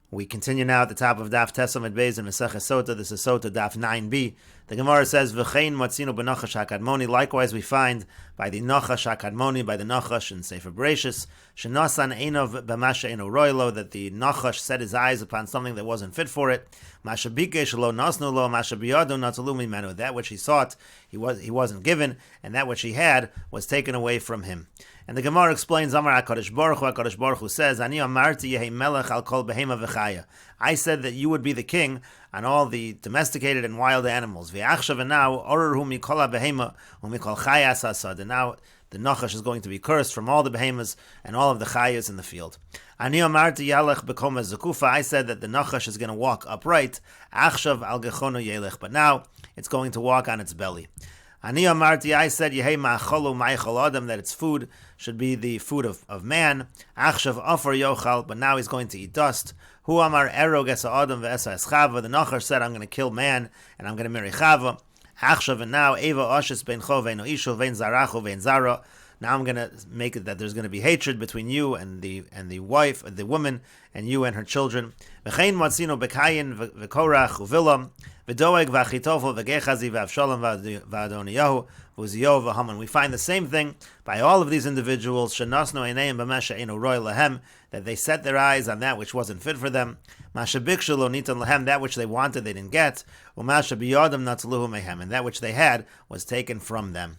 We continue now at the top of Daf Tesam Beis in Meseches Sotah. This is Sotah Daf 9b. The Gemara says, "V'chein matzinu b'nachash hakadmoni." Likewise, we find by the nachash hakadmoni, by the nachash in Sefer Bereshis, shenasan einov b'masha eino roilo, that the nachash set his eyes upon something that wasn't fit for it. Masha bikesh lo nasnu lo, masha biyadu natzalu mimenu. That which he sought, he wasn't given, and that which he had was taken away from him. And the Gemara explains, Amar HaKadosh Baruch Hu says, Ani amarti yehi melech al kol behema v'chaya. I said that you would be the king on all the domesticated and wild animals. V'achshav, and now, orur hu mikol behema hu mikol chayas asad. And now the nachash is going to be cursed from all the behemoths and all of the chayas in the field. Ani amarti yalech bekom zakufa. I said that the nachash is going to walk upright. Achshav al gechono yelech. But now it's going to walk on its belly. Ani amarti, I said, Yehei ma'acholu ma'achol adam, that its food should be the food of man. Achshav afar yochal, but now he's going to eat dust. Hu amar erog esa adam ve'esa es chava. The nachash said, I'm going to kill man and I'm going to marry chava. Achshav, and now eva oshes ben cho ve'no ishu ve'en zarachu ve'en zara. Now I'm going to make it that there's going to be hatred between you and the wife, the woman, and you and her children. V'chein matzino bekayin v'korach uvilam v'doeg v'achitofel v'gechazi v'avshalom v'adoniyahu v'uziyo v'haman. We find the same thing by all of these individuals. Shenasno eineim b'mesha eino roy lahem, that they set their eyes on that which wasn't fit for them. Masha bikshu lo nitan lahem, that which they wanted they didn't get. U'masha biyadam natzluhu mehem, and that which they had was taken from them.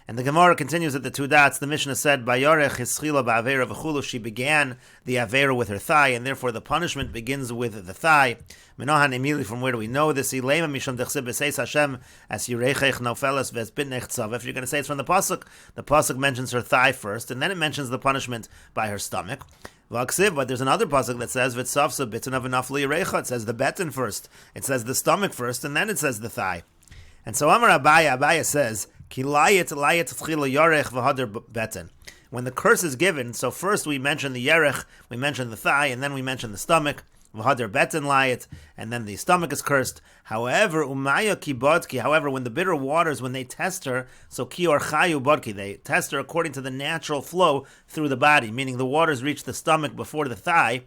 And the Gemara continues at the two dots. The Mishnah said, "Bayarech hischila ba'avera v'chulu." She began the avera with her thigh, and therefore the punishment begins with the thigh. Menohan immediately, from where do we know this? Ilema misham dechsib b'seis Hashem as yirechech nofeles v'esbitnech tzav. If you're going to say it's from the pasuk mentions her thigh first, and then it mentions the punishment by her stomach. But there's another pasuk that says v'tzavsa bitin of nafli yirecha. It says the betin first. It says the stomach first, and then it says the thigh. And so Amar Abaya says, when the curse is given, so first we mention the yerech, we mention the thigh, and then we mention the stomach, and then the stomach is cursed. However, when the bitter waters, when they test her, so they test her according to the natural flow through the body, meaning the waters reach the stomach before the thigh,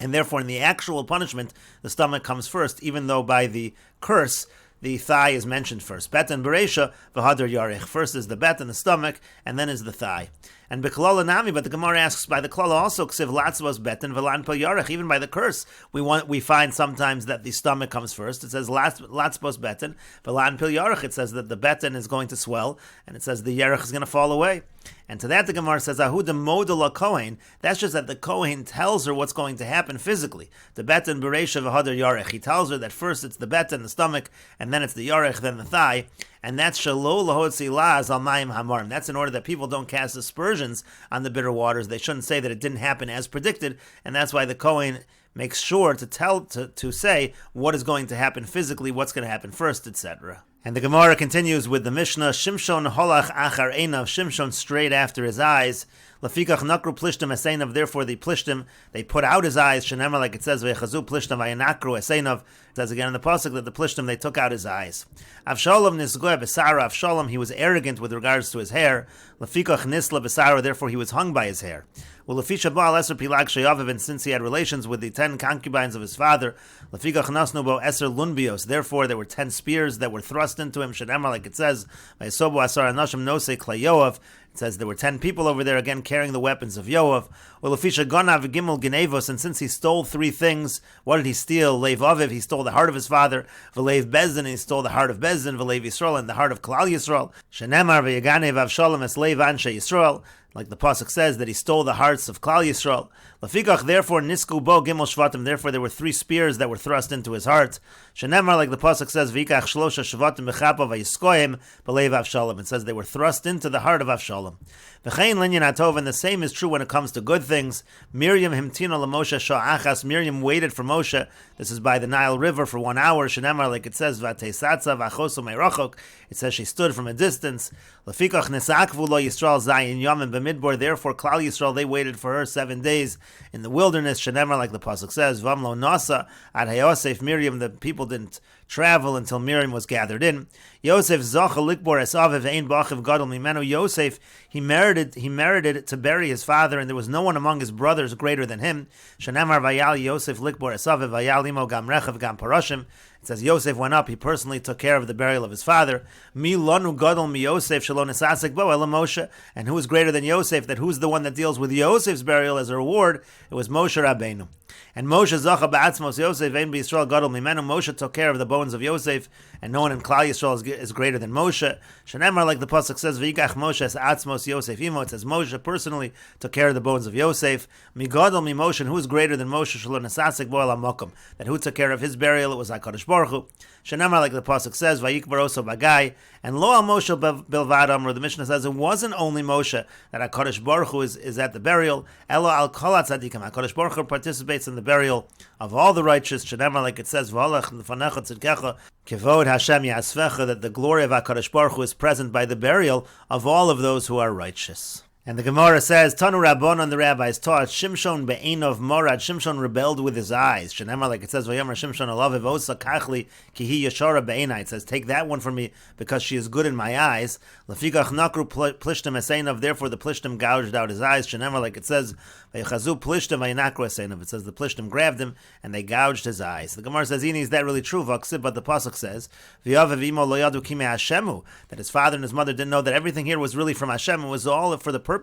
and therefore in the actual punishment, the stomach comes first, even though by the curse, the thigh is mentioned first. Bet and Beresha, v'hadar yarech. First is the bet and the stomach, and then is the thigh. And beklala nami, but the Gemara asks by the klala also, ksiv latzvos bet and v'lan pel yarech. Even by the curse, we find sometimes that the stomach comes first. It says latzvos beten, v'lan pel yarech. It says that the beten is going to swell, and it says the yarech is going to fall away. And to that the Gemara says, Ahu de model Kohen. That's just that the Kohen tells her what's going to happen physically. The beten beresha v'hadar yarech. He tells her that first it's the beten, the stomach, and then it's the yarech, then the thigh. And that's shalo lahotzi laz al mayim hamarim. That's in order that people don't cast aspersions on the bitter waters. They shouldn't say that it didn't happen as predicted, and that's why the Kohen makes sure to say what is going to happen physically, what's going to happen first, etc. And the Gemara continues with the Mishnah, Shimshon holach achar einav, Shimshon straight after his eyes. Lafikach nakru plishtim eseinav, therefore the plishtim, they put out his eyes, Shenema, like it says, vechazu plishtim vayanakru eseinav. It says again in the pasuk that the plishtim, they took out his eyes. Avshalom nisgoy besara, Avshalom, he was arrogant with regards to his hair. Lafikach nisla besara, therefore he was hung by his hair. Well, Lafisha Baal Eser Pilag Sheyaviv, and since he had relations with the 10 concubines of his father, Lafikach Nasnu Bo Eser Lunbios, therefore there were 10 spears that were thrust into him, Shedemar, like it says, Vayisobu Asar Anashim Nosei Klei Yoav. It says there were 10 people over there, again carrying the weapons of Yoav. Well, Lafisha Gonav Gimel Genevos, and since he stole 3 things, what did he steal? Leiv Aviv, he stole the heart of his father. V'leiv Bezdin, he stole the heart of Bezdin. V'leiv Yisrael, and the heart of Klal Yisrael. Shenemar V'yaganev Avshalom Es Leiv Anshe Yisrael. Like the pasuk says that he stole the hearts of Klal Yisrael. Lafikach, therefore, nisku bo gimel shvatim. Therefore, there were 3 spears that were thrust into his heart. Shenemar, like the pasuk says, vikach shlosha shvatim b'chapa vayiskoim b'leiv Avshalom. It says they were thrust into the heart of Avshalom. V'chein linyan atov, and the same is true when it comes to good things. Miriam himtina l'Moshe sha'achas. Miriam waited for Moshe. This is by the Nile River for 1 hour. Shenemar, like it says, v'teisatza v'achosu me'rochok. It says she stood from a distance. Lafikach nesakvu lo Yisrael zayin yomim b'midbar. Therefore, Klal Yisrael, they waited for her 7 days in the wilderness. Shenemar, like the pasuk says, Vamlo Nasa ad Hayosef Miriam. The people didn't travel until Miriam was gathered in. Yosef Zacha Likbor Esav Ve'ein Bachiv Gadol Mimenu. Yosef, he merited to bury his father, and there was no one among his brothers greater than him. Shenemar Vayal Yosef Likbor Esav Vayal Imo Gam Rechav Gam Parashim. It says Yosef went up, he personally took care of the burial of his father. Mi lanu gadol mi Yosef shelo nesasek bo ela Moshe. And who is greater than Yosef? That who's the one that deals with Yosef's burial as a reward? It was Moshe Rabbeinu. And Moshe zacha ba'atzmos Yosef ein b'Yisrael gadol mimenu. Moshe took care of the bones of Yosef, and no one in Klal Yisrael is greater than Moshe. Shenemar, like the pasuk says, v'yikach Moshe es atzmos Yosef imo. It says Moshe personally took care of the bones of Yosef. Mi gadol mi Moshe. And who is greater than Moshe shelo nesasek bo ela mokum? That who took care of his burial? It was HaKadosh Baruch Hu. Shenemar, like the pasuk says, vayikbar oso bagai. And lo al Moshe bilvad amru. The Mishnah says it wasn't only Moshe that HaKadosh Baruch Hu is at the burial. Elo al kol hatzadikim. HaKadosh Baruch Hu participates in the burial of all the righteous. Shenemar, like it says, v'alach lefanecha tzidkecha kevod Hashem yasvecha, that the glory of HaKadosh Baruch Hu is present by the burial of all of those who are righteous. And the Gemara says, Tanu Rabbanon, the rabbis taught, Shimshon be'enov morad. Shimshon rebelled with his eyes. Shenemar, like it says, Vayomer Shimshon alav evosa kachli kihi yashara be'enai. It says, take that one from me because she is good in my eyes. Lefikach nakru plishtim eseinov. Therefore the plishtim gouged out his eyes. Shenemar, like it says, Vayechazu plishtim vayinakru eseinov. It says the plishtim grabbed him and they gouged his eyes. The Gemara says, Ini, is that really true? Vaksib, but the pasuk says, V'yav imo lo yadu kime Hashemu, that his father and his mother didn't know that everything here was really from Hashem. It was all for the purposes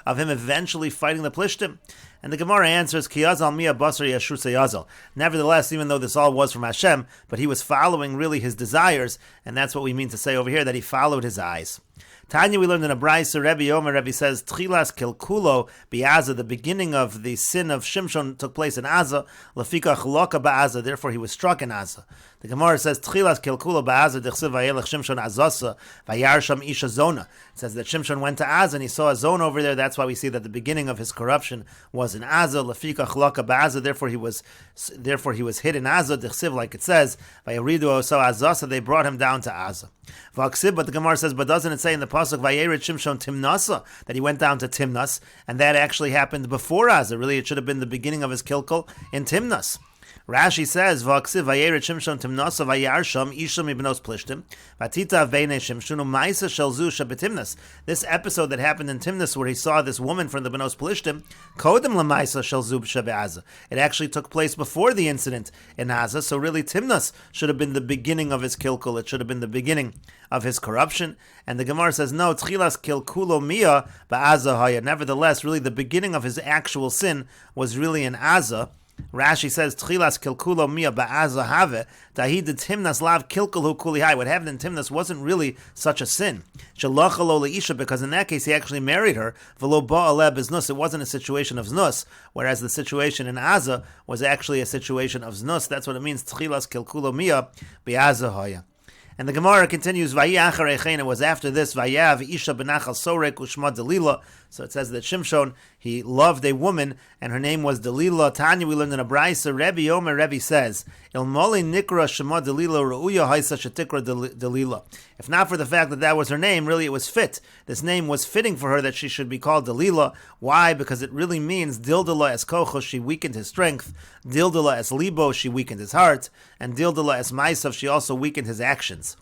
of him eventually fighting the Plishtim. And the Gemara answers, Kiyazal miya basar yashur seyazal. Nevertheless, even though this all was from Hashem, but he was following really his desires, and that's what we mean to say over here, that he followed his eyes. Tanya, we learned in a Braisa, Rebbe says, Tchilas kilkulo bi'aza, the beginning of the sin of Shimshon took place in Aza, Lafika chloka ba'aza, therefore he was struck in Aza. The Gemara says, Tchilas kilkulo ba'aza, dechsiv vayelech Shimshon azasa, vayarsham isha zona. It says that Shimshon went to Aza and he saw a zone over there. That's why we see that the beginning of his corruption was in Aza, Lafika chloka ba'aza, therefore he was hid in Aza, dechsiv, like it says, vayaridu oso azasa, they brought him down to Aza. Vaksib, but the Gemara says, but doesn't it say in the pasuk Vayered Shimshon Timnasa that he went down to Timnas, and that actually happened before Aza? Really, it should have been the beginning of his kilkul in Timnas. Rashi says, Vaksiv Vayered Shimshon Timnasa Vayarsham Isham Ibnos Plishtim Vatita Vene Shimshonu Maisa Shelzu Shabetimnas. This episode that happened in Timnas, where he saw this woman from the Benos Plishtim, Kodem Lamaisa Shelzu Shabeaza. It actually took place before the incident in Aza, so really Timnas should have been the beginning of his kilkul. It should have been the beginning of his corruption. And the Gemara says, no, Tchilas Kilkulo Mia Ba'aza Haya. Nevertheless, really the beginning of his actual sin was really in Aza. Rashi says, Tchilas kilkulo mia ba'aza have, tahid timnas lav kilkulu kulihai. What happened in Timnas wasn't really such a sin. Shalachalo leisha, because in that case he actually married her. V'lo ba'aleh biznus. It wasn't a situation of znus, whereas the situation in Aza was actually a situation of znus. That's what it means, Tchilas kilkulo mia ba'aza haya. And the Gemara continues, it was after this, Vayav Isha Benachal Sorek Ushma Delila. So it says that Shimshon, he loved a woman, and her name was Delila. Tanya, we learned in a Braisa, Rebbe says, Il Moli Nikra Shema Delila Ru'uya Haisa Shatikra Delila. If not for the fact that was her name, really it was fit. This name was fitting for her that she should be called Delila. Why? Because it really means Dildala es Kochos, she weakened his strength. Dildala es Libo, she weakened his heart. And Dildala es Maisav, she also weakened his actions.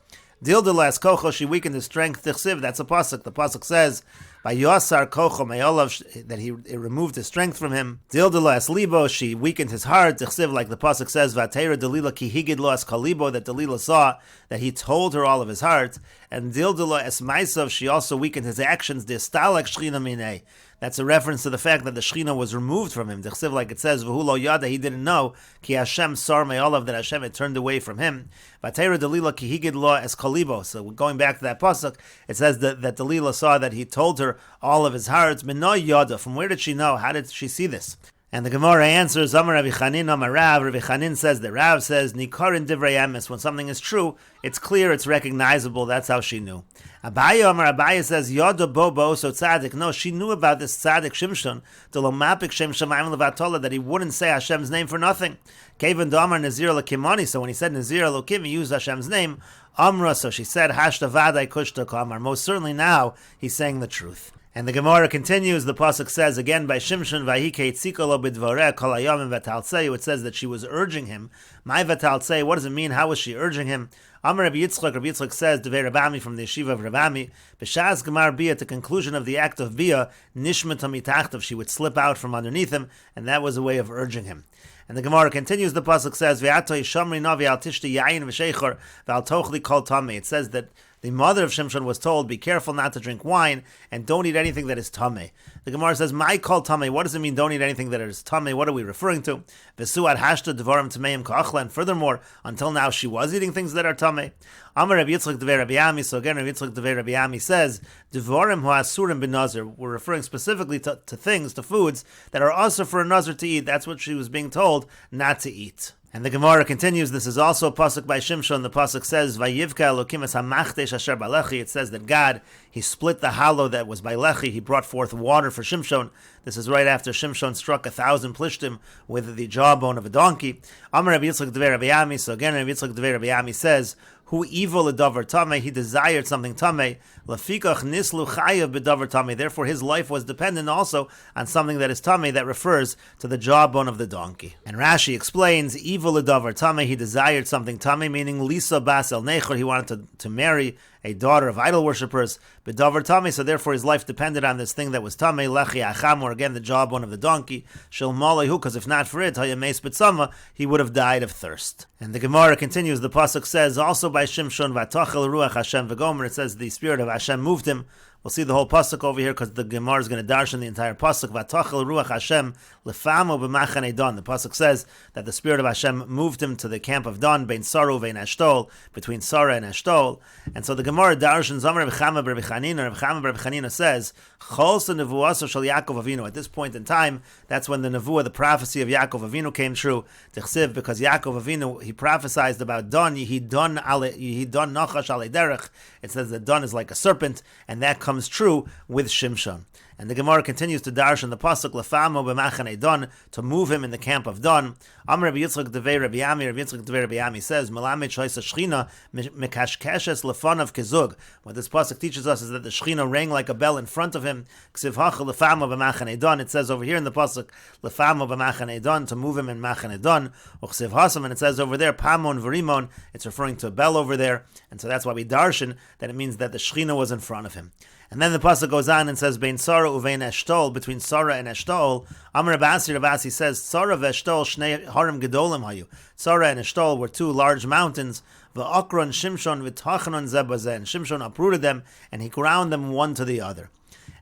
Dildala es Kochos, she weakened his strength. Tichsiv, that's a pasuk. The pasuk says, by Yosar Kocho Mayolav, that it removed his strength from him. Dildala es Libo, she weakened his heart. Tichsiv, like the pasuk says, Vatera Delila ki higid lo es Kalibo, that Delila saw that he told her all of his heart. And Dildala es Maisav, she also weakened his actions. Distalak Shchina Minei. That's a reference to the fact that the Shechina was removed from him. D'chsiv, like it says, V'hu lo yada, he didn't know, ki Hashem sar me'olav, that Hashem had turned away from him. V'atera Delila ki higid lo es kalibo. So going back to that pasuk, it says that Delila saw that he told her all of his heart. Mino yada, from where did she know? How did she see this? And the Gemara answers, Amar Rabbi Chanin, Amar Rav. Rabbi Chanin says that Rav says, Nikarin divrei emes. When something is true, it's clear, it's recognizable. That's how she knew. Abaya, Amar Abaya says, Yoda bobo so tzaddik. No, she knew about this tzaddik Shimshon, the lomapik Shem Shemayim levatola, that he wouldn't say Hashem's name for nothing. Kevan Damar Nazir Lakimani. So when he said Nazir Elokim, he used Hashem's name. Amra, so she said, Hashta vadai kushta kamar. Most certainly now he's saying the truth. And the Gemara continues, the pasuk says again by Shimshon, Vayike tzikolo bidvoreh kol hayomim v'taltzeu, it says that she was urging him. My v'taltzeu, what does it mean? How was she urging him? Amar Rabbi Yitzchak says, Devei Rabami from the yeshiva of Rabami, B'shaz Gemar Bia, at the conclusion of the act of Bia, Nishmata mitachtav, she would slip out from underneath him, and that was a way of urging him. And the Gemara continues, the pasuk says, Ve'atoi shamri navi al tishti yayin v'sheichor v'al tochli kol tamei. It says that the mother of Shimshon was told, be careful not to drink wine and don't eat anything that is tamei. The Gemara says, "My kol tamei." What does it mean? Don't eat anything that is tamei. What are we referring to? V'suad hashta devarim tameim ka'achla. And furthermore, until now she was eating things that are tamei. Amar Rabbi Yitzchak devei Rabbi Ami. So again, Rabbi Yitzchak devei Rabbi Ami says, "Devarim ha'asurim bin nazir." We're referring specifically to things, to foods that are also for a nazir to eat. That's what she was being told not to eat. And the Gemara continues, this is also a pasuk by Shimshon. The pasuk says, Vayivka Elokim es hamachdesh asher balechi. It says that God, he split the hollow that was by Lechi. He brought forth water for Shimshon. This is right after Shimshon struck 1,000 plishtim with the jawbone of a donkey. Amar Rabbi Yitzchak devei Rabbi Ami. So again, Rabbi Yitzchak devei Rabbi Ami says, who evil a davar tamei, he desired something tamei. Lafikach nislu chayav bedavar tamei. Therefore, his life was dependent also on something that is tamei, that refers to the jawbone of the donkey. And Rashi explains, evil a davar tamei, he desired something tamei, meaning Lisa bas el nechor, he wanted to marry a daughter of idol worshippers, bedavar tamei, so therefore his life depended on this thing that was tamei, lechi acham, or again the jawbone of the donkey, shel malehu, because if not for it, hayameis betzama, he would have died of thirst. And the Gemara continues, the pasuk says, also by Shimshon, vatachel ruach Hashem v'gomer, it says the spirit of Hashem moved him. We'll see the whole pasuk over here because the Gemara is going to darshan the entire pasuk. Vatachel ruach Hashem lefamo b'machane Dan. The pasuk says that the spirit of Hashem moved him to the camp of Dan, bein Saru vein Ashtol, between Sarah and Ashtol. And so the Gemara darshan Zamar Reb Chama Reb Chanina. Reb Chama Reb Chanina says, Cholsa nevuaso shel Yaakov Avinu. At this point in time, that's when the nevuah, the prophecy of Yaakov Avinu, came true. Tichsiv, because Yaakov Avinu, he prophesied about Dan. He done nachash ale derech. It says that Dan is like a serpent, and that comes true with Shimshon. And the Gemara continues to darshan the pasuk lefamo b'machane Dan, to move him in the camp of Dan. Amar Rabbi Yitzchak devei Rabbi Ami. Rabbi Yitzchak devei Rabbi Ami says, Melamed shoysa shchina mekashkeshes lefanav kezug. What this pasuk teaches us is that the shchina rang like a bell in front of him. Ksiv hacha lefamo b'machane Dan. It says over here in the pasuk lefamo b'machane Dan, to move him in machane Dan. Ksiv hasam, and it says over there pamon v'rimon. It's referring to a bell over there, and so that's why we darshan that it means that the shchina was in front of him. And then the pasuk goes on and says, "Bein Sarah uvein Eshtol," between Sarah and Eshtol. Amar Rabasi says, "Sarah ve'Eshtol shnei harim gedolim hayu." Sarah and Eshtol were two large mountains. V'akron Shimshon v'tachanon zeh bazeh. And Shimshon uprooted them, and he ground them one to the other.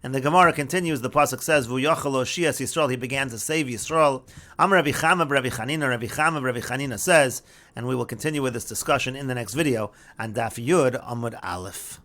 And the Gemara continues. The pasuk says, "V'yachal Oshias Yisrael." He began to save Yisrael. Amar Rabbi Chama Rabbi Chanina. Rabbi Chama Rabbi Chanina says, and we will continue with this discussion in the next video on Daf Yud Amud Aleph.